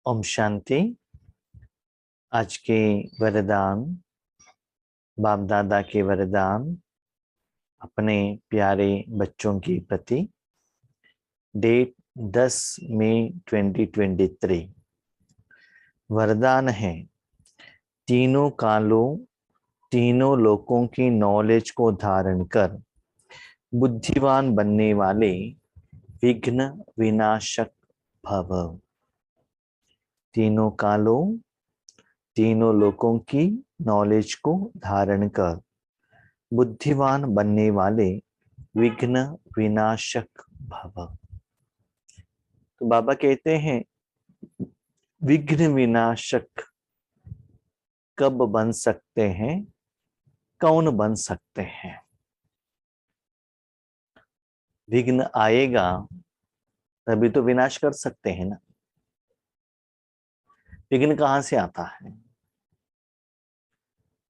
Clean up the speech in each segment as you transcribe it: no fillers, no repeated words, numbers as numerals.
ओम शांति। आज के वरदान, बाप दादा के वरदान अपने प्यारे बच्चों के प्रति। डेट 10 मई 2023। वरदान है, तीनों कालों तीनों लोकों की नॉलेज को धारण कर बुद्धिमान बनने वाले विघ्न विनाशक भव। तीनों कालों तीनों लोकों की नॉलेज को धारण कर बुद्धिमान बनने वाले विघ्न विनाशक भव। तो बाबा कहते हैं, विघ्न विनाशक कब बन सकते हैं, कौन बन सकते हैं? विघ्न आएगा तभी तो विनाश कर सकते हैं ना। विघ्न कहां से आता है?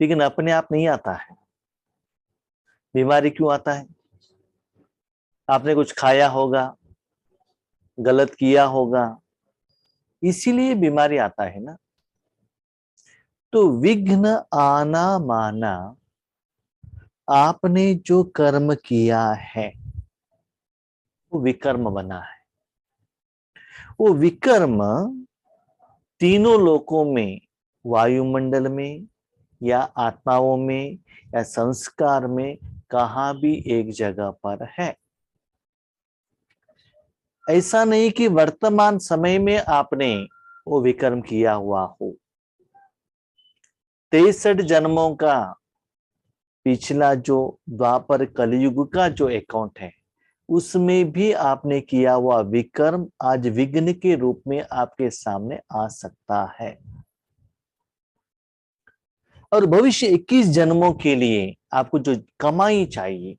विघ्न अपने आप नहीं आता है। बीमारी क्यों आता है? आपने कुछ खाया होगा, गलत किया होगा, इसीलिए बीमारी आता है ना। तो विघ्न आना माना आपने जो कर्म किया है वो विकर्म बना है। वो विकर्म तीनों लोकों में, वायुमंडल में या आत्माओं में या संस्कार में, कहां भी एक जगह पर है। ऐसा नहीं कि वर्तमान समय में आपने वो विकर्म किया हुआ हो। 63 जन्मों का पिछला जो द्वापर कलयुग का जो अकाउंट है, उसमें भी आपने किया हुआ विकर्म आज विघ्न के रूप में आपके सामने आ सकता है। और भविष्य 21 जन्मों के लिए आपको जो कमाई चाहिए,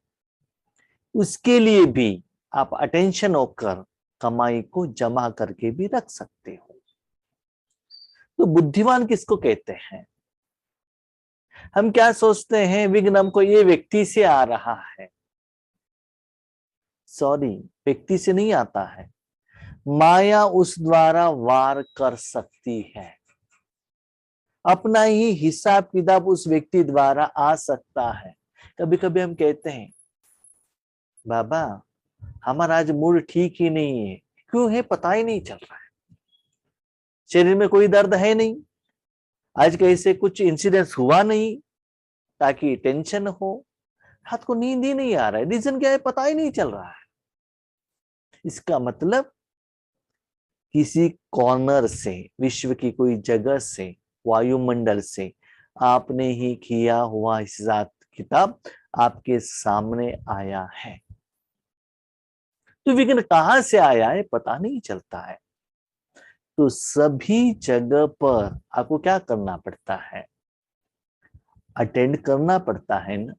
उसके लिए भी आप अटेंशन होकर कमाई को जमा करके भी रख सकते हो। तो बुद्धिमान किसको कहते हैं? हम क्या सोचते हैं, विघ्न हमको ये व्यक्ति से आ रहा है। सॉरी, व्यक्ति से नहीं आता है, माया उस द्वारा वार कर सकती है। अपना ही हिसाब किताब उस व्यक्ति द्वारा आ सकता है। कभी कभी हम कहते हैं, बाबा हमारा आज मूड ठीक ही नहीं है। क्यों है पता ही नहीं चल रहा है। शरीर में कोई दर्द है नहीं, आज कैसे कुछ इंसिडेंस हुआ नहीं ताकि टेंशन हो। रात को नींद ही नहीं आ रहा है, रीजन क्या है पता ही नहीं चल रहा है। इसका मतलब किसी कॉर्नर से, विश्व की कोई जगह से, वायुमंडल से आपने ही किया हुआ हिसाब किताब आपके सामने आया है। तो विघ्न कहां से आया है पता नहीं चलता है। तो सभी जगह पर आपको क्या करना पड़ता है? अटेंड करना पड़ता है ना।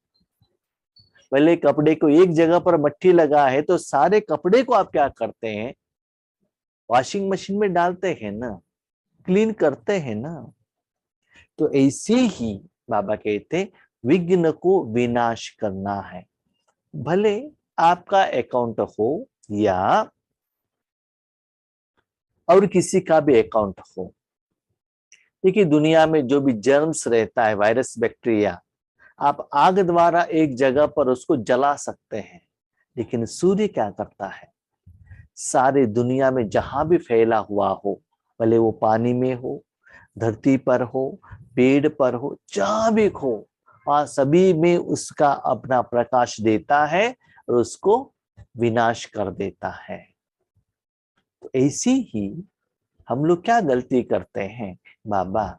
पहले कपड़े को एक जगह पर मट्टी लगा है तो सारे कपड़े को आप क्या करते हैं? वॉशिंग मशीन में डालते हैं ना, क्लीन करते हैं ना। तो ऐसे ही बाबा कहते, विघ्न को विनाश करना है। भले आपका अकाउंट हो या और किसी का भी अकाउंट हो। देखिए, दुनिया में जो भी जर्म्स रहता है, वायरस बैक्टीरिया, आप आग द्वारा एक जगह पर उसको जला सकते हैं। लेकिन सूर्य क्या करता है? सारे दुनिया में जहां भी फैला हुआ हो, भले वो पानी में हो, धरती पर हो, पेड़ पर हो, जहां भी हो, वहां सभी में उसका अपना प्रकाश देता है और उसको विनाश कर देता है। तो ऐसी ही हम लोग क्या गलती करते हैं, बाबा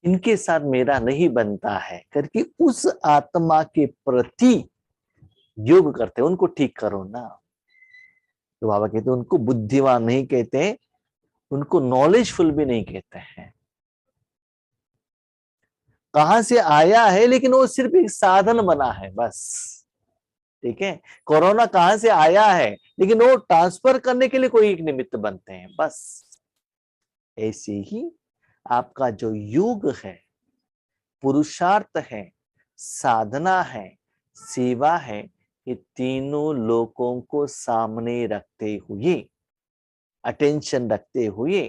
इनके साथ मेरा नहीं बनता है करके उस आत्मा के प्रति योग करते हैं, उनको ठीक करो ना। तो बाबा कहते हैं उनको बुद्धिमान नहीं कहते, उनको नॉलेजफुल भी नहीं कहते हैं। कहां से आया है, लेकिन वो सिर्फ एक साधन बना है बस। ठीक है, कोरोना कहां से आया है, लेकिन वो ट्रांसफर करने के लिए कोई एक निमित्त बनते हैं बस। ऐसे ही आपका जो योग है, पुरुषार्थ है, साधना है, सेवा है, ये तीनों लोगों को सामने रखते हुए, अटेंशन रखते हुए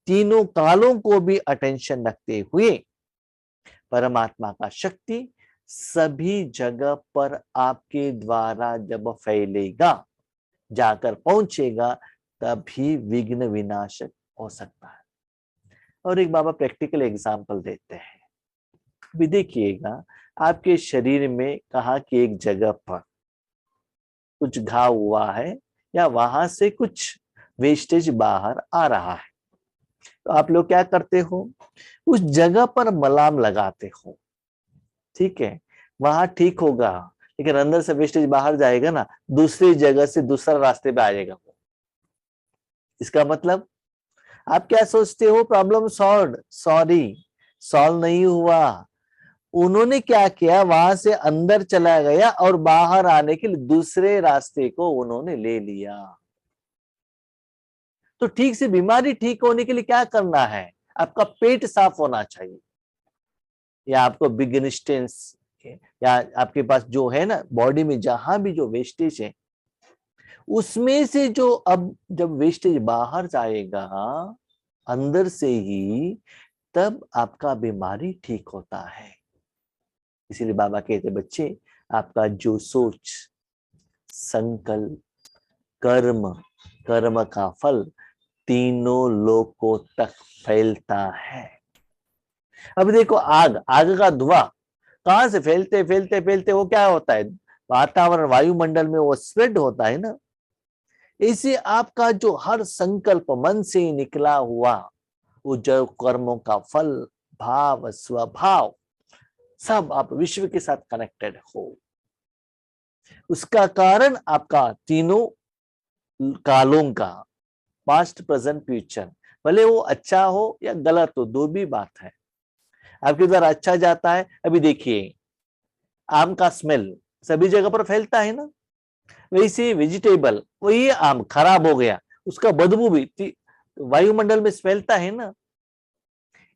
तीनों कालों को भी अटेंशन रखते हुए परमात्मा का शक्ति सभी जगह पर आपके द्वारा जब फैलेगा, जाकर पहुंचेगा, तभी विघ्न विनाशक हो सकता है। और एक बाबा प्रैक्टिकल एग्जाम्पल देते हैं। अभी देखिएगा, आपके शरीर में कहा कि एक जगह पर कुछ घाव हुआ है या वहां से कुछ वेस्टेज बाहर आ रहा है, तो आप लोग क्या करते हो, उस जगह पर मलाम लगाते हो, ठीक है, वहां ठीक होगा, लेकिन अंदर से वेस्टेज बाहर जाएगा ना, दूसरी जगह से दूसरा रास्ते पे आ जाएगा वो। इसका मतलब आप क्या सोचते हो, प्रॉब्लम सॉल्व, सॉरी, सॉल्व नहीं हुआ। उन्होंने क्या किया, वहां से अंदर चला गया और बाहर आने के लिए दूसरे रास्ते को उन्होंने ले लिया। तो ठीक से बीमारी ठीक होने के लिए क्या करना है, आपका पेट साफ होना चाहिए, या आपको बिग स्टेंस, या आपके पास जो है ना बॉडी में जहां भी जो वेस्टेज है, उसमें से जो अब जब वेस्टेज बाहर जाएगा अंदर से ही, तब आपका बीमारी ठीक होता है। इसीलिए बाबा कहते बच्चे, आपका जो सोच, संकल्प, कर्म, कर्म का फल तीनों लोकों तक फैलता है। अब देखो, आग, आग का धुआं कहां से फैलते फैलते फैलते वो क्या होता है, वातावरण, वायुमंडल में वो स्प्रेड होता है ना। इसे आपका जो हर संकल्प मन से निकला हुआ, वो जो कर्मों का फल, भाव, स्वभाव, सब आप विश्व के साथ कनेक्टेड हो। उसका कारण आपका तीनों कालों का, पास्ट, प्रेजेंट, फ्यूचर, भले वो अच्छा हो या गलत हो, दो भी बात है। आपके द्वारा अच्छा जाता है, अभी देखिए आम का स्मेल सभी जगह पर फैलता है ना, वैसे वेजिटेबल, वही आम खराब हो गया, उसका बदबू भी वायुमंडल में फैलता है ना।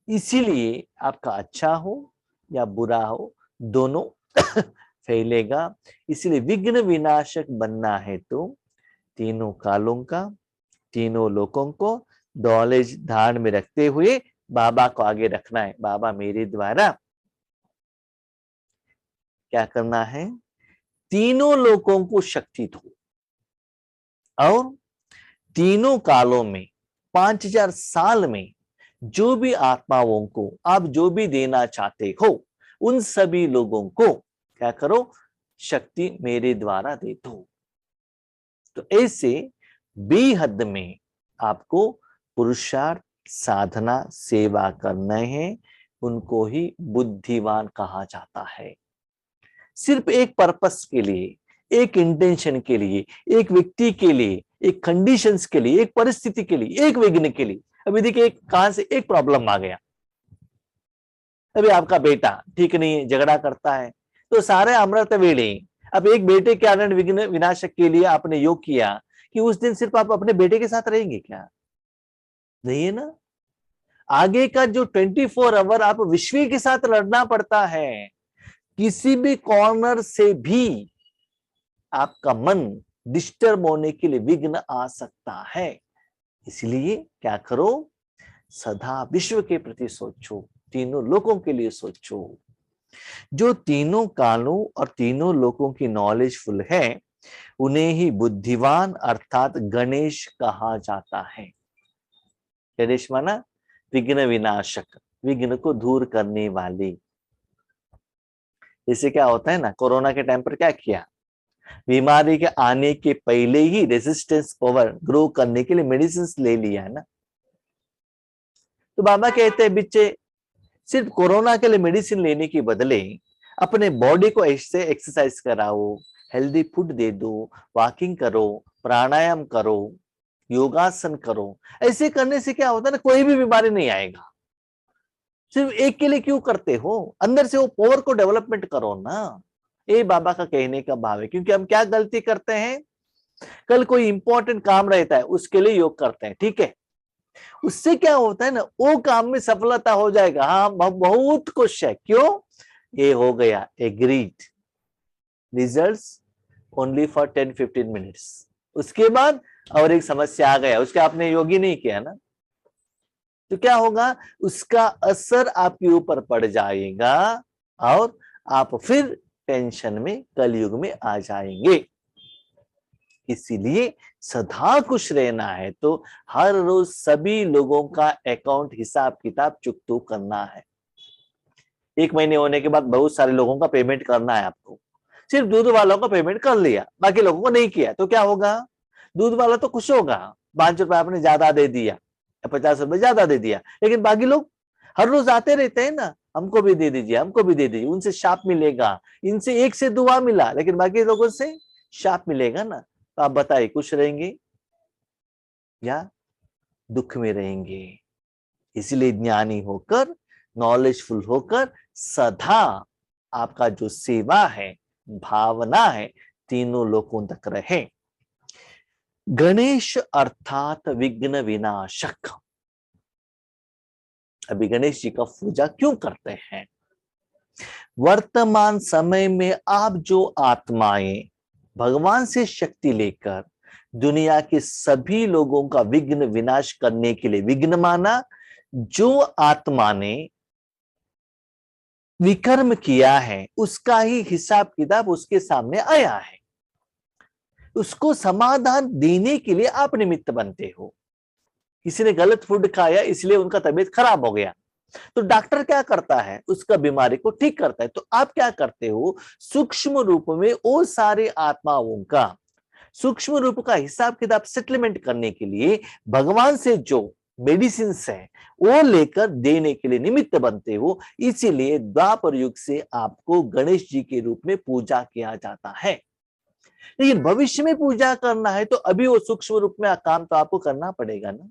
इसीलिए आपका अच्छा हो या बुरा हो, दोनों फैलेगा। इसलिए विघ्न विनाशक बनना है तो तीनों कालों का, तीनों लोगों को नॉलेज ध्यान में रखते हुए बाबा को आगे रखना है। बाबा मेरे द्वारा क्या करना है, तीनों लोगों को शक्ति दो, और तीनों कालों में 5000 साल में जो भी आत्माओं को आप जो भी देना चाहते हो, उन सभी लोगों को क्या करो, शक्ति मेरे द्वारा दे दो। तो ऐसे बेहद में आपको पुरुषार्थ, साधना, सेवा करना है। उनको ही बुद्धिमान कहा जाता है। सिर्फ एक पर्पस के लिए, एक इंटेंशन के लिए, एक व्यक्ति के लिए, एक कंडीशंस के लिए, एक परिस्थिति के लिए, एक विघ्न के लिए। अभी देखिए कहां से एक प्रॉब्लम आ गया, अभी आपका बेटा ठीक नहीं है, झगड़ा करता है, तो सारे अमृत वेले, अब एक बेटे के कारण विघ्न विनाशक के लिए आपने योग किया कि उस दिन सिर्फ आप अपने बेटे के साथ रहेंगे क्या, नहीं है ना। आगे का जो 24 आवर आप विश्व के साथ लड़ना पड़ता है। किसी भी कॉर्नर से भी आपका मन डिस्टर्ब होने के लिए विघ्न आ सकता है। इसलिए क्या करो, सदा विश्व के प्रति सोचो, तीनों लोगों के लिए सोचो। जो तीनों कालों और तीनों लोगों की नॉलेजफुल है, उन्हें ही बुद्धिमान अर्थात गणेश कहा जाता है। गणेश माना विघ्न विनाशक, विघ्न को दूर करने वाली। इससे क्या होता है ना, कोरोना के टाइम पर क्या किया, बीमारी के आने के पहले ही रेजिस्टेंस पावर ग्रो करने के लिए मेडिसिन ले लिया है ना। तो बाबा कहते हैं बच्चे, सिर्फ कोरोना के लिए मेडिसिन लेने के बदले अपने बॉडी को ऐसे एक्सरसाइज कराओ, हेल्दी फूड दे दो, वॉकिंग करो, प्राणायाम करो, योगासन करो। ऐसे करने से क्या होता है ना, कोई भी बीमारी नहीं आएगा। सिर्फ एक के लिए क्यों करते हो, अंदर से वो पावर को डेवलपमेंट करो ना। ये बाबा का कहने का भाव है। क्योंकि हम क्या गलती करते हैं, कल कोई इंपॉर्टेंट काम रहता है उसके लिए योग करते हैं, ठीक है, उससे क्या होता है ना, वो काम में सफलता हो जाएगा, हाँ बहुत खुश है, क्यों, ये हो गया agreed, results only for 10-15 minutes. उसके बाद और एक समस्या आ गया, उसके आपने योग ही नहीं किया ना। तो क्या होगा, उसका असर आपके ऊपर पड़ जाएगा और आप फिर टेंशन में, कलयुग में आ जाएंगे। इसीलिए सदा खुश रहना है तो हर रोज सभी लोगों का अकाउंट, हिसाब किताब चुकतू करना है। 1 महीने होने के बाद बहुत सारे लोगों का पेमेंट करना है आपको। सिर्फ दूध वालों का पेमेंट कर लिया, बाकी लोगों को नहीं किया, तो क्या होगा, दूध वाला तो खुश होगा, 5 रुपए आपने ज्यादा दे दिया या 50 रुपए ज्यादा दे दिया, लेकिन बाकी लोग हर रोज आते रहते हैं ना, हमको भी दे दीजिए, हमको भी दे दीजिए, उनसे शाप मिलेगा, इनसे एक से दुआ मिला, लेकिन बाकी लोगों से शाप मिलेगा ना। तो आप बताइए, खुश रहेंगे या दुख में रहेंगे? इसलिए ज्ञानी होकर, नॉलेजफुल होकर सदा आपका जो सेवा है, भावना है, तीनों लोगों तक रहे। गणेश अर्थात विघ्न विनाशक। अभी गणेश जी का पूजा क्यों करते हैं? वर्तमान समय में आप जो आत्माएं भगवान से शक्ति लेकर दुनिया के सभी लोगों का विघ्न विनाश करने के लिए, विघ्न माना जो आत्मा ने विकर्म किया है उसका ही हिसाब किताब उसके सामने आया है, उसको समाधान देने के लिए आप निमित्त बनते हो। किसी ने गलत फूड खाया इसलिए उनका तबीयत खराब हो गया, तो डॉक्टर क्या करता है, उसका बीमारी को ठीक करता है। तो आप क्या करते हो, सूक्ष्म रूप में वो सारे आत्माओं का सूक्ष्म रूप का हिसाब किताब सेटलमेंट करने के लिए भगवान से जो मेडिसिन है वो लेकर देने के लिए निमित्त बनते हो। इसीलिए द्वापर युग से आपको गणेश जी के रूप में पूजा किया जाता है। लेकिन भविष्य में पूजा करना है तो अभी वो सूक्ष्म रूप में काम तो आपको करना पड़ेगा ना।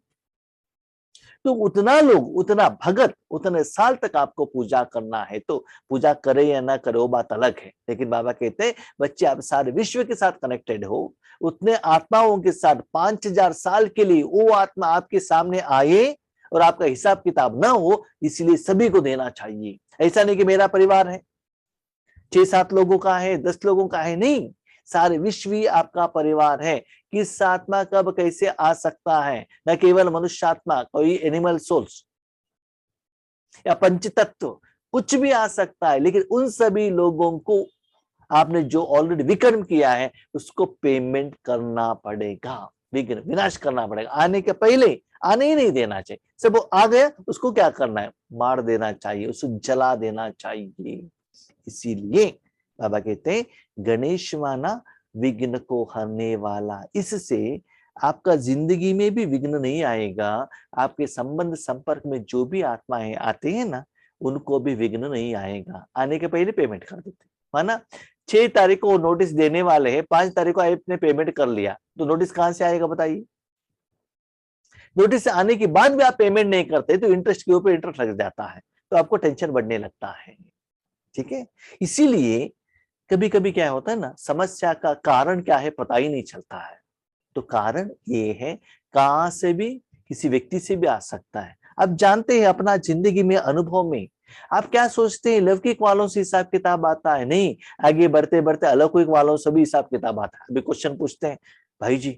तो उतना लोग, उतना भगत, उतने साल तक आपको पूजा करना है, तो पूजा करे या ना करे वो बात अलग है। लेकिन बाबा कहते हैं बच्चे आप सारे विश्व के साथ कनेक्टेड हो, उतने आत्माओं के साथ 5000 साल के लिए वो आत्मा आपके सामने आए और आपका हिसाब किताब ना हो, इसलिए सभी को देना चाहिए। ऐसा नहीं कि मेरा परिवार है, 6-7 लोगों का है, 10 लोगों का है, नहीं, सारे विश्व ही आपका परिवार है। किस आत्मा कब कैसे आ सकता है, न केवल मनुष्य आत्मा, कोई एनिमल सोल्स या पंचतत्व, कुछ भी आ सकता है। लेकिन उन सभी लोगों को आपने जो ऑलरेडी विकर्म किया है उसको पेमेंट करना पड़ेगा, विघ्न विनाश करना पड़ेगा। आने के पहले आने ही नहीं देना चाहिए। सब वो आ गया उसको क्या करना है, मार देना चाहिए, उसको जला देना चाहिए। इसीलिए बाबा कहते हैं गणेश माना विघ्न को हरने वाला। इससे आपका जिंदगी में भी विघ्न नहीं आएगा, आपके संबंध संपर्क में जो भी आत्माएं आते हैं ना उनको भी विघ्न नहीं आएगा। आने के पहले पेमेंट कर देते, माना 6 तारीख को नोटिस देने वाले हैं, 5 तारीख को आपने पेमेंट कर लिया, तो नोटिस कहां से आएगा बताइए। नोटिस से आने के बाद भी आप पेमेंट नहीं करते तो इंटरेस्ट के ऊपर इंटरेस्ट लग जाता है, तो आपको टेंशन बढ़ने लगता है। ठीक है, इसीलिए कभी कभी क्या होता है ना, समस्या का कारण क्या है पता ही नहीं चलता है। तो कारण ये है, कहां से भी, किसी व्यक्ति से भी आ सकता है। आप जानते हैं अपना जिंदगी में, अनुभव में, आप क्या सोचते हैं लौकिक वालों से हिसाब किताब आता है? नहीं, आगे बढ़ते बढ़ते अलौकिक वालों से भी हिसाब किताब आता है। अभी क्वेश्चन पूछते हैं, भाई जी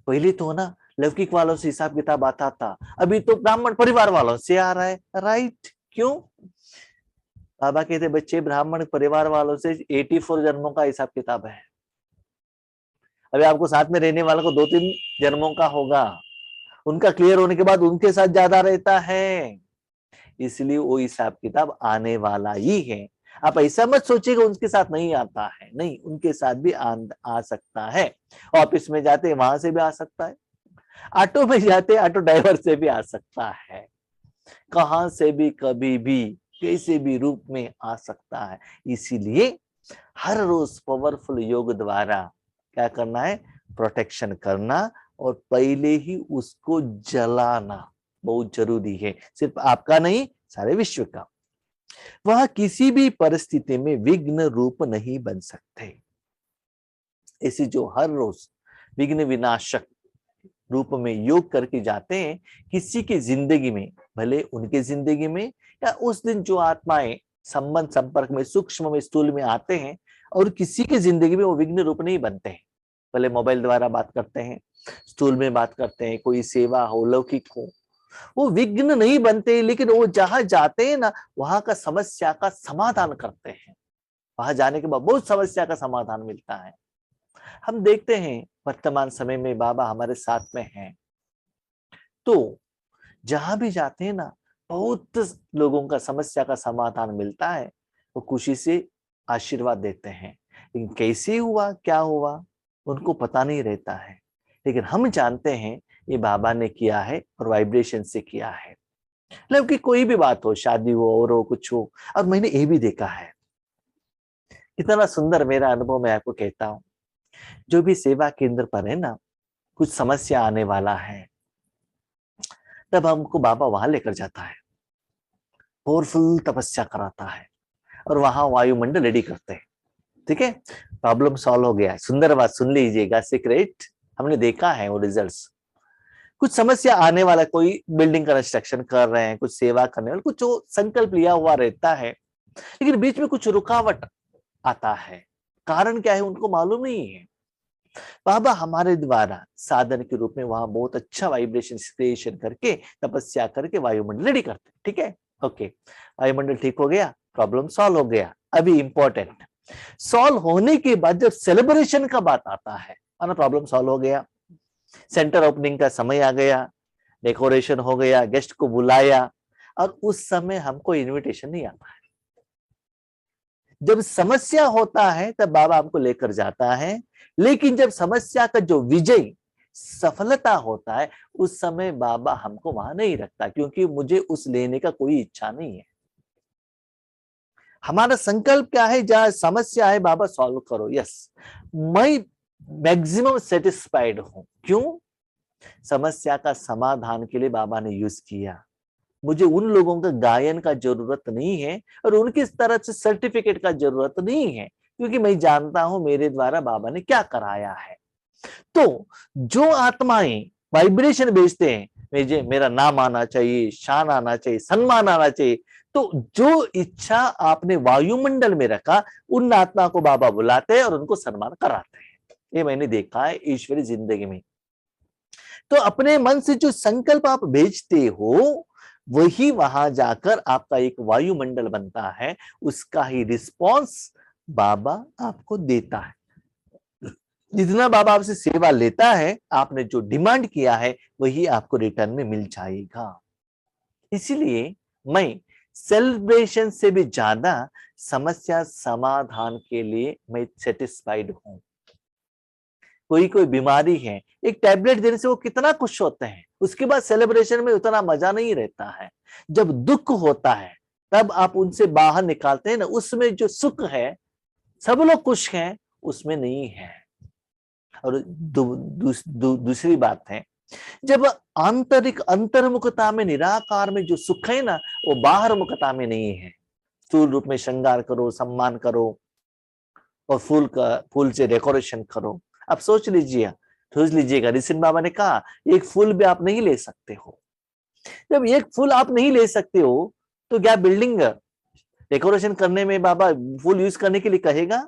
पहले तो ना लौकिक वालों से हिसाब किताब आता था, अभी तो ब्राह्मण परिवार वालों से आ रहा है। राइट, क्यों? बाबा कहते बच्चे ब्राह्मण परिवार वालों से 84 जन्मों का हिसाब किताब है। अभी आपको साथ में रहने वालों को 2-3 जन्मों का होगा, उनका क्लियर होने के बाद उनके साथ ज्यादा रहता है, इसलिए वो हिसाब किताब आने वाला ही है। आप ऐसा मत सोचिएगा उनके साथ नहीं आता है, नहीं, उनके साथ भी आ सकता है। ऑफिस में जाते वहां से भी आ सकता है, ऑटो में जाते ऑटो ड्राइवर से भी आ सकता है, कहां से भी कभी भी कैसे भी रूप में आ सकता है। इसीलिए हर रोज पावरफुल योग द्वारा क्या करना है, प्रोटेक्शन करना और पहले ही उसको जलाना बहुत जरूरी है, सिर्फ आपका नहीं सारे विश्व का। वह किसी भी परिस्थिति में विघ्न रूप नहीं बन सकते। ऐसे जो हर रोज विघ्न विनाशक रूप में योग करके जाते हैं, किसी की जिंदगी में, भले उनके जिंदगी में या उस दिन जो आत्माएं संबंध संपर्क में सूक्ष्म में स्थूल में आते हैं, और किसी की जिंदगी में वो विघ्न रूप नहीं बनते हैं। भले मोबाइल द्वारा बात करते हैं, स्थूल में बात करते हैं, कोई सेवा हो, लौकिक हो, वो विघ्न नहीं बनते, लेकिन वो जहां जाते हैं ना, वहां का समस्या का समाधान करते हैं। वहां जाने के बाद बहुत समस्या का समाधान मिलता है। हम देखते हैं वर्तमान समय में बाबा हमारे साथ में हैं, तो जहां भी जाते हैं ना, बहुत लोगों का समस्या का समाधान मिलता है। वो खुशी से आशीर्वाद देते हैं, लेकिन कैसे हुआ, क्या हुआ, उनको पता नहीं रहता है। लेकिन हम जानते हैं ये बाबा ने किया है और वाइब्रेशन से किया है। मतलब कि कोई भी बात हो, शादी हो और हो, कुछ हो। और मैंने ये भी देखा है, कितना सुंदर मेरा अनुभव मैं आपको कहता हूँ। जो भी सेवा केंद्र पर है ना, कुछ समस्या आने वाला है, तब हमको बाबा वहां लेकर जाता है, पावरफुल तपस्या कराता है, और वहां वायुमंडल रेडी करते हैं। ठीक है, प्रॉब्लम सॉल्व हो गया है। सुंदर बात सुन लीजिएगा, सीक्रेट हमने देखा है वो रिजल्ट्स। कुछ समस्या आने वाला, कोई बिल्डिंग कंस्ट्रक्शन कर रहे हैं, कुछ सेवा करने वाले, कुछ जो संकल्प लिया हुआ रहता है, लेकिन बीच में कुछ रुकावट आता है। कारण क्या है उनको मालूम नहीं है। बाबा हमारे द्वारा साधन के रूप में वहां बहुत अच्छा वाइब्रेशन क्रिएशन करके, तपस्या करके वायुमंडल रेडी करते हैं। ठीक है, ओके, वायुमंडल ठीक हो गया, प्रॉब्लम सॉल्व हो गया। अभी इंपॉर्टेंट, सॉल्व होने के बाद जब सेलिब्रेशन का बात आता है, माना प्रॉब्लम सॉल्व हो गया, सेंटर ओपनिंग का समय आ गया, डेकोरेशन हो गया, गेस्ट को बुलाया, और उस समय हमको इनविटेशन नहीं आता है। जब समस्या होता है तब बाबा हमको लेकर जाता है, लेकिन जब समस्या का जो विजय, सफलता होता है, उस समय बाबा हमको वहां नहीं रखता, क्योंकि मुझे उस लेने का कोई इच्छा नहीं है। हमारा संकल्प क्या है, जहां समस्या है बाबा सॉल्व करो। यस, मैं मैक्सिमम सेटिस्फाइड हूं। क्यों? समस्या का समाधान के लिए बाबा ने यूज किया। मुझे उन लोगों का गायन का जरूरत नहीं है, और उनकी तरफ से सर्टिफिकेट का जरूरत नहीं है, क्योंकि मैं जानता हूं मेरे द्वारा बाबा ने क्या कराया है। तो जो आत्माएं वाइब्रेशन भेजते हैं, मुझे मेरा नाम आना चाहिए, शान आना चाहिए, सम्मान आना चाहिए, तो जो इच्छा आपने वायुमंडल में रखा, उन आत्मा को बाबा बुलाते हैं और उनको सम्मान कराते हैं। ये मैंने देखा है ईश्वरी जिंदगी में। तो अपने मन से जो संकल्प आप भेजते हो, वही वहां जाकर आपका एक वायुमंडल बनता है, उसका ही रिस्पॉन्स बाबा आपको देता है। जितना बाबा आपसे सेवा लेता है, आपने जो डिमांड किया है वही आपको रिटर्न में मिल जाएगा। इसीलिए मैं सेलिब्रेशन से भी ज्यादा समस्या समाधान के लिए मैं सेटिस्फाइड हूं। कोई कोई बीमारी है, एक टैबलेट देने से वो कितना खुश होते हैं, उसके बाद सेलिब्रेशन में उतना मजा नहीं रहता है। जब दुख होता है तब आप उनसे बाहर निकालते हैं ना, उसमें जो सुख है, सब लोग खुश हैं, उसमें नहीं है। और दूसरी बात है, जब आंतरिक अंतर्मुखता में, निराकार में जो सुख है ना, वो बाहर मुखता में नहीं है। स्थूल रूप में श्रृंगार करो, सम्मान करो, और फूल से डेकोरेशन करो। आप सोच लीजिएगा, ऋषि बाबा ने कहा एक फूल भी आप नहीं ले सकते हो। जब एक फूल आप नहीं ले सकते हो, तो क्या बिल्डिंग डेकोरेशन करने में बाबा फूल यूज करने के लिए कहेगा?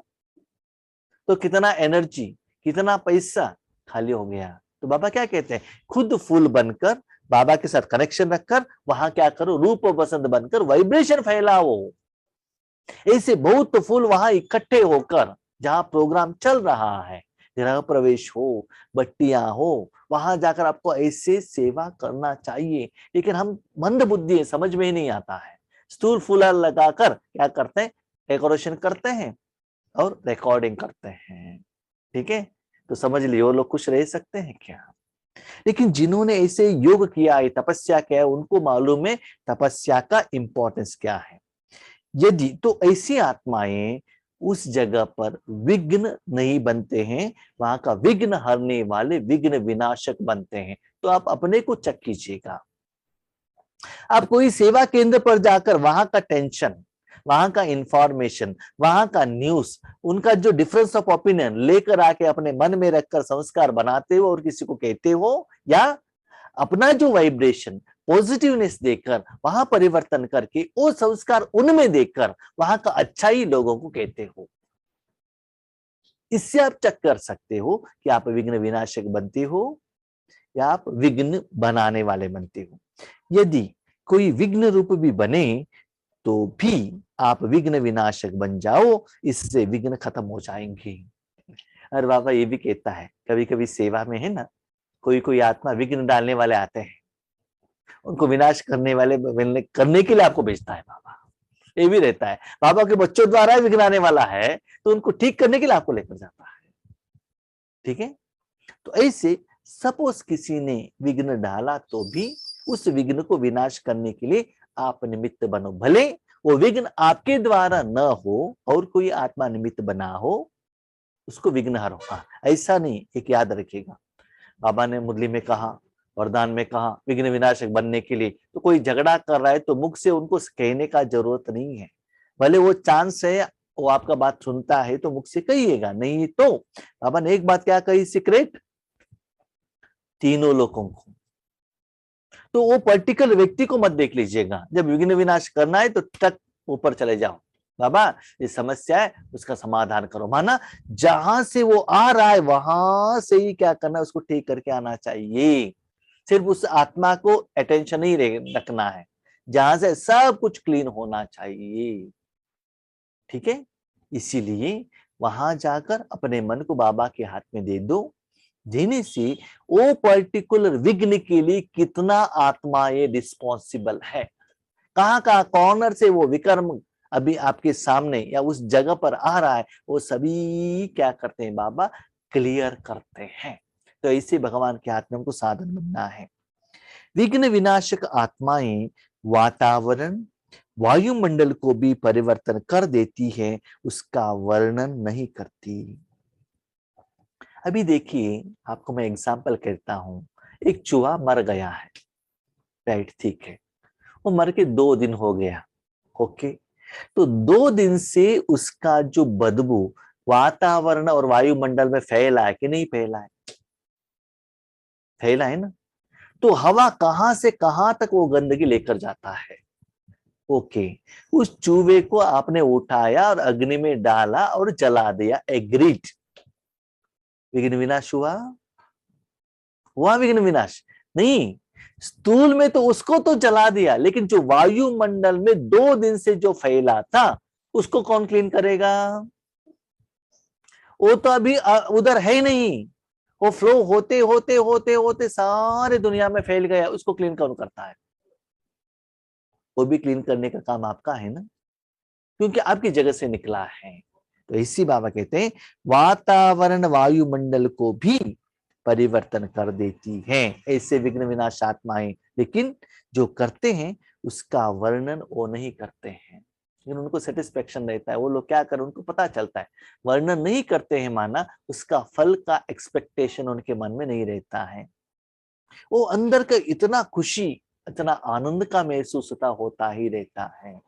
तो कितना एनर्जी, कितना पैसा खाली हो गया। तो बाबा क्या कहते हैं, खुद फूल बनकर बाबा के साथ कनेक्शन रखकर वहां क्या करो, रूप बसंत बनकर वाइब्रेशन फैलाओ। ऐसे बहुत फूल वहां इकट्ठे होकर, जहां प्रोग्राम चल रहा है, गृह प्रवेश हो, बट्टियां हो, वहां जाकर आपको ऐसे सेवा करना चाहिए। लेकिन हम मंद बुद्धि है, समझ में ही नहीं आता है। स्थूल फूला लगाकर क्या करते हैं, डेकोरेशन करते हैं और रिकॉर्डिंग करते हैं। ठीक है, तो समझ लियो वो लोग खुश रह सकते हैं क्या? लेकिन जिन्होंने ऐसे योग किया है, तपस्या किया है, उनको मालूम है तपस्या का इंपॉर्टेंस क्या है। यदि तो ऐसी आत्माएं उस जगह पर विघ्न नहीं बनते हैं, वहां का विघ्न हरने वाले विघ्न विनाशक बनते हैं। तो आप अपने को चेक कीजिएगा। आप कोई सेवा केंद्र पर जाकर वहां का टेंशन, वहां का इंफॉर्मेशन, वहां का न्यूज, उनका जो डिफरेंस ऑफ ओपिनियन लेकर आके अपने मन में रखकर संस्कार बनाते हो और किसी को कहते हो, या अपना जो वाइब्रेशन पॉजिटिवनेस देकर वहां परिवर्तन करके वो संस्कार उनमें देकर वहां का अच्छा ही लोगों को कहते हो। इससे आप चेक कर सकते हो कि आप विघ्न विनाशक बनते हो या आप विघ्न बनाने वाले बनते हो। यदि कोई विघ्न रूप भी बने तो भी आप विघ्न विनाशक बन जाओ, इससे विघ्न खत्म हो जाएंगे। और बाबा ये भी कहता है, कभी कभी सेवा में है ना, कोई कोई आत्मा विघ्न डालने वाले आते हैं, उनको विनाश करने के लिए आपको भेजता है बाबा। ये भी रहता है, बाबा के बच्चों द्वारा ही विघ्न आने वाला है तो उनको ठीक करने के लिए आपको लेकर जाता है। ठीक है, तो ऐसे सपोज किसी ने विघ्न डाला तो भी उस विघ्न को विनाश करने के लिए आप निमित्त बनो, भले वो विघ्न आपके द्वारा न हो और कोई आत्मा निमित्त बना हो, उसको विघ्न हरो। ऐसा नहीं, एक याद रखिएगा, बाबा ने मुरली में कहा, वरदान में कहा विघ्न विनाशक बनने के लिए, तो कोई झगड़ा कर रहा है तो मुख से उनको कहने का जरूरत नहीं है, भले वो चांस है वो आपका बात सुनता है तो मुख से कहिएगा, नहीं तो बाबा ने एक बात क्या कही सीक्रेट, तीनों लोगों को, तो वो पर्टिकुलर व्यक्ति को मत देख लीजिएगा, जब विघ्न विनाश करना है तो टक ऊपर चले जाओ, बाबा ये समस्या है उसका समाधान करो, माना जहां से वो आ रहा है वहां से ही क्या करना है, उसको ठीक करके आना चाहिए, सिर्फ उस आत्मा को अटेंशन ही रखना है, जहां से सब कुछ क्लीन होना चाहिए। ठीक है, इसीलिए वहां जाकर अपने मन को बाबा के हाथ में दे दो, देने से वो पर्टिकुलर विघ्न के लिए कितना आत्मा ये रिस्पॉन्सिबल है, कहाँ कहाँ कॉर्नर से वो विकर्म अभी आपके सामने या उस जगह पर आ रहा है, वो सभी क्या करते हैं बाबा, क्लियर करते हैं। तो ऐसे भगवान के हाथ में हमको साधन बनना है। विघ्न विनाशक आत्माएं वातावरण वायुमंडल को भी परिवर्तन कर देती है, उसका वर्णन नहीं करती। अभी देखिए, आपको मैं एग्जाम्पल कहता हूं, एक चूहा मर गया है, राइट, ठीक है, वो मर के 2 दिन हो गया, ओके, तो 2 दिन से उसका जो बदबू वातावरण और वायुमंडल में फैला है कि नहीं फैला है, फैला है ना, तो हवा कहां से कहां तक वो गंदगी लेकर जाता है, ओके, उस चूहे को आपने उठाया और अग्नि में डाला और जला दिया, एग्रीड, विघ्न विनाश हुआ विघ्न विनाश नहीं, स्थूल में तो उसको तो जला दिया, लेकिन जो वायुमंडल में 2 दिन से जो फैला था उसको कौन क्लीन करेगा, वो तो अभी उधर है ही नहीं, वो फ्लो होते होते होते होते सारे दुनिया में फैल गया, उसको क्लीन कौन करता है, वो भी क्लीन करने का काम आपका है ना, क्योंकि आपकी जगह से निकला है। तो इसी बाबा कहते हैं वातावरण वायुमंडल को भी परिवर्तन कर देती हैं ऐसे विघ्न विनाश आत्माएं, लेकिन जो करते हैं उसका वर्णन वो नहीं करते हैं, लेकिन उनको सेटिस्फेक्शन रहता है, वो लोग क्या करें उनको पता चलता है, वर्णन नहीं करते हैं, माना उसका फल का एक्सपेक्टेशन उनके मन में नहीं रहता है, वो अंदर का इतना खुशी इतना आनंद का महसूस होता ही रहता है।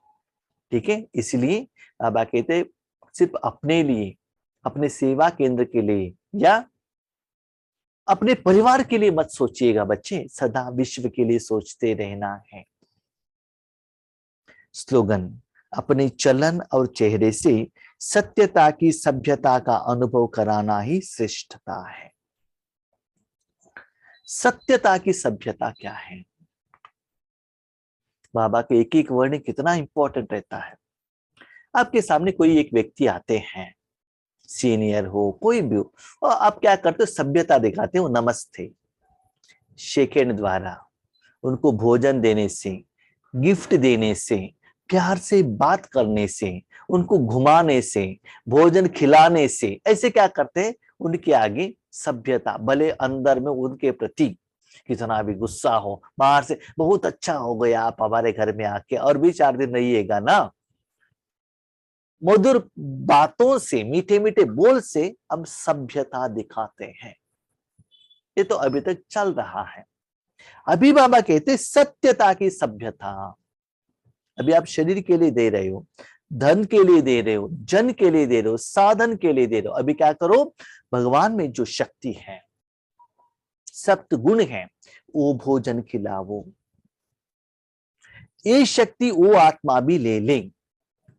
ठीक है, इसलिए बाबा कहते सिर्फ अपने लिए, अपने सेवा केंद्र के लिए या अपने परिवार के लिए मत सोचिएगा बच्चे, सदा विश्व के लिए सोचते रहना है। स्लोगन, अपने चलन और चेहरे से सत्यता की सभ्यता का अनुभव कराना ही श्रेष्ठता है। सत्यता की सभ्यता क्या है, बाबा के एक एक वर्ड कितना इंपॉर्टेंट रहता है। आपके सामने कोई एक व्यक्ति आते हैं, सीनियर हो कोई भी हो, और आप क्या करते हो, सभ्यता दिखाते हो, नमस्ते, शेक हैंड द्वारा, उनको भोजन देने से, गिफ्ट देने से, प्यार से बात करने से, उनको घुमाने से, भोजन खिलाने से, ऐसे क्या करते हैं उनके आगे सभ्यता, भले अंदर में उनके प्रति कितना भी गुस्सा हो, बाहर से बहुत अच्छा हो गया आप हमारे घर में आके और भी 4 दिन रहिएगा ना, मधुर बातों से, मीठे मीठे बोल से हम सभ्यता दिखाते हैं, ये तो अभी तक चल रहा है। अभी बाबा कहते सत्यता की सभ्यता, अभी आप शरीर के लिए दे रहे हो, धन के लिए दे रहे हो, जन के लिए दे रहे हो, साधन के लिए दे रहे हो, अभी क्या करो, भगवान में जो शक्ति है, सप्त गुण है, वो भोजन खिलाओ, ये शक्ति वो आत्मा भी ले ले।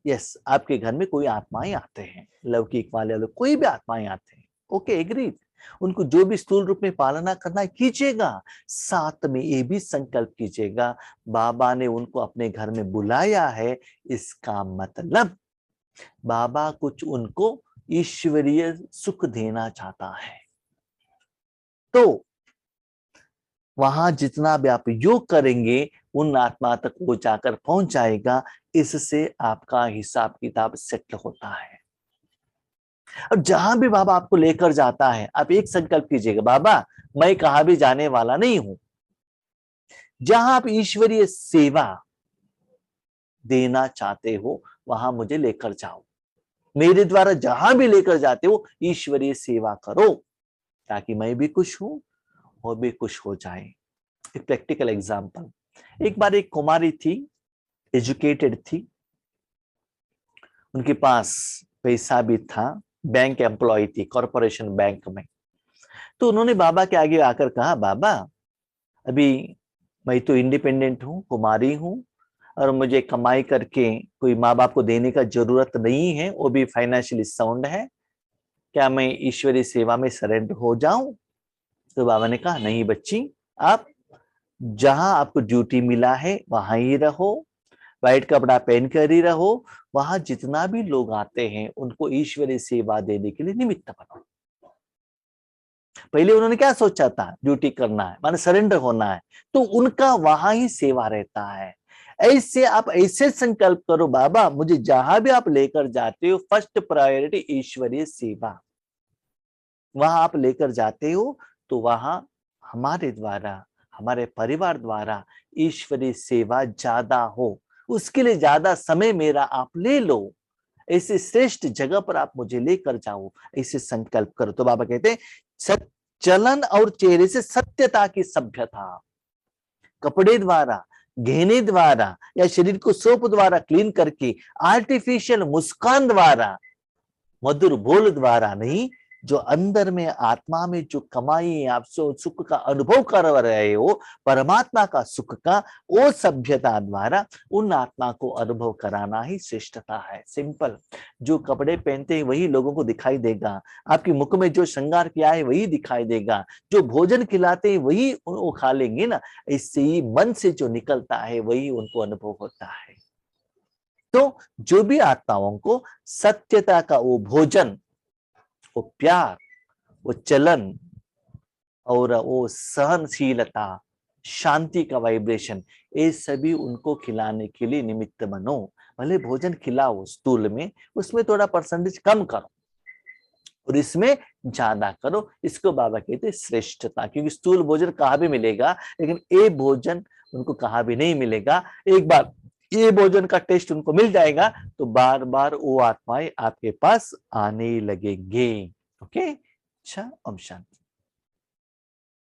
यस, आपके घर में कोई आत्माएं आते हैं, लौकिक वाले लोग, कोई भी आत्माएं आते हैं, ओके एग्रीड, उनको जो भी स्थूल रूप में पालना करना है कीजिएगा, साथ में ये भी संकल्प कीजिएगा बाबा ने उनको अपने घर में बुलाया है, इसका मतलब बाबा कुछ उनको ईश्वरीय सुख देना चाहता है। तो वहां जितना भी आप योग करेंगे उन आत्मा तक वो जाकर पहुंच जाएगा। इससे आपका हिसाब किताब सेटल होता है। और जहां भी बाबा आपको लेकर जाता है आप एक संकल्प कीजिएगा, बाबा मैं कहां भी जाने वाला नहीं हूं, जहां आप ईश्वरीय सेवा देना चाहते हो वहां मुझे लेकर जाओ। मेरे द्वारा जहां भी लेकर जाते हो ईश्वरीय सेवा करो, ताकि मैं भी खुश हूं और भी खुश हो जाए। एक प्रैक्टिकल एग्जांपल, एक बार एक कुमारी थी, एजुकेटेड थी, उनके पास पैसा भी था, बैंक एम्प्लॉय थी कॉरपोरेशन बैंक में। तो उन्होंने बाबा के आगे आकर कहा, बाबा अभी मैं तो इंडिपेंडेंट हूँ, कुमारी हूँ, और मुझे कमाई करके कोई माँ बाप को देने का जरूरत नहीं है, वो भी फाइनेंशियली साउंड है, क्या मैं ईश्वरीय सेवा में सरेंडर हो जाऊं? तो बाबा ने कहा, नहीं बच्ची, आप जहां आपको ड्यूटी मिला है वहां ही रहो, व्हाइट कपड़ा पहन कर ही रहो, वहां जितना भी लोग आते हैं उनको ईश्वरीय सेवा देने के लिए निमित्त बनो। पहले उन्होंने क्या सोचा था, ड्यूटी करना है माने सरेंडर होना है, तो उनका वहां ही सेवा रहता है। ऐसे आप ऐसे संकल्प करो, बाबा मुझे जहां भी आप लेकर जाते हो फर्स्ट प्रायोरिटी ईश्वरीय सेवा, वहां आप लेकर जाते हो तो वहां हमारे द्वारा, हमारे परिवार द्वारा ईश्वरीय सेवा ज्यादा हो, उसके लिए ज्यादा समय मेरा आप ले लो, ऐसे श्रेष्ठ जगह पर आप मुझे लेकर जाओ, ऐसे संकल्प करो। तो बाबा कहते हैं चलन और चेहरे से सत्यता की सभ्यता, कपड़े द्वारा, गहने द्वारा या शरीर को सोप द्वारा क्लीन करके, आर्टिफिशियल मुस्कान द्वारा, मधुर बोल द्वारा नहीं, जो अंदर में आत्मा में जो कमाई आप सुख का अनुभव कर रहे हो, परमात्मा का सुख का, वो सभ्यता द्वारा उन आत्मा को अनुभव कराना ही श्रेष्ठता है। सिंपल, जो कपड़े पहनते हैं वही लोगों को दिखाई देगा, आपके मुख में जो श्रृंगार किया है वही दिखाई देगा, जो भोजन खिलाते हैं वही वो खा लेंगे ना, इससे ही मन से जो निकलता है वही उनको अनुभव होता है। तो जो भी आत्माओं को सत्यता का वो भोजन, वो प्यार, वो चलन और वो सहनशीलता, शांति का वाइब्रेशन, ये सभी उनको खिलाने के लिए निमित्त बनो। भले भोजन खिलाओ स्थूल में, उसमें थोड़ा परसेंटेज कम करो और इसमें ज्यादा करो। इसको बाबा कहते हैं श्रेष्ठता, क्योंकि स्थूल भोजन कहाँ भी मिलेगा, लेकिन ये भोजन उनको कहाँ भी नहीं मिलेगा। एक बार ये भोजन का टेस्ट उनको मिल जाएगा तो बार बार वो आत्माएं आपके पास आने लगेंगे। ओके, अच्छा, ओम शांति।